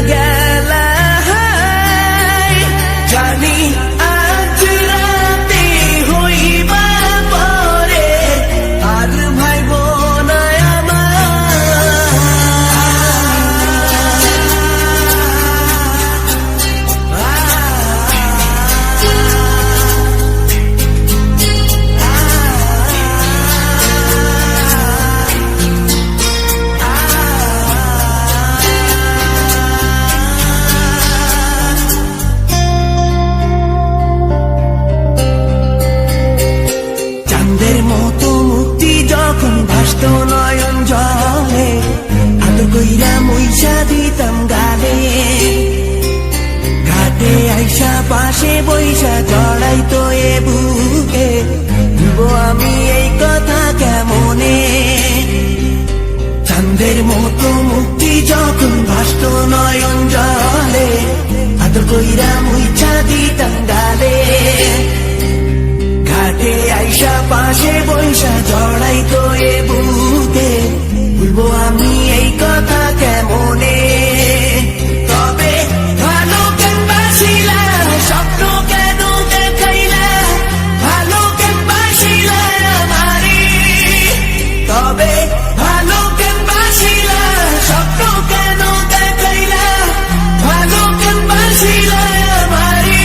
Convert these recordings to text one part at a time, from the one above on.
গেলা জানি আজ রাতে হইবা পরে আর ভাইব না ভাসত নয়ন জলে আদর কইরা মুইসা দিতাম গালে ঘাটে আইসা পাশে বইসা জড়াইতো এ বুকে ভুলবো আমি এই কথা কেমনে চাঁদের মতো মুক্তি যখন ভাসত নয়ন জলে আদর কইরা মুইসা দিতাম গালে ঘাটে আইসা পাশে বইসা জড়াইতো এ বুকে ভুলবো আমি এই কথা কেমনে তবে ভালো কেন বাসিলা স্বপ্ন কেন দেখাইলা ভালো কেন বাসিলা আমারে তবে ভালো কেন বাসিলা স্বপ্ন কেন দেখাইলা ভালো কেন বাসিলা আমারে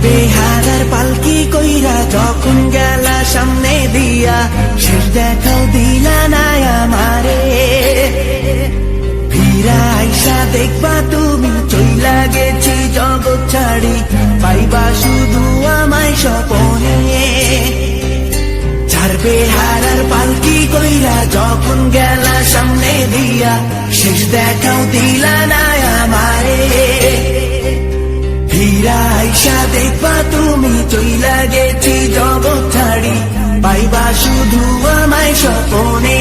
বেহারার পালকি কইরা যখন গেলা সামনে দিয়া শেষ দেখাও দিলা না আমারে ফিরা আইসা দেখবা তুমি চইলা গেছি জগৎ ছাড়ি পাইবা শুধু আমায় স্বপনে চার বেহারার পালকি কইরা যখন গেলা সামনে দিয়া শেষ দেখাও দিলা না আমারে ফিরা আইসা দেখবা তুমি চইলা গেছি জগৎ ছাড়ি পাইবা শুধু আমায় স্বপনে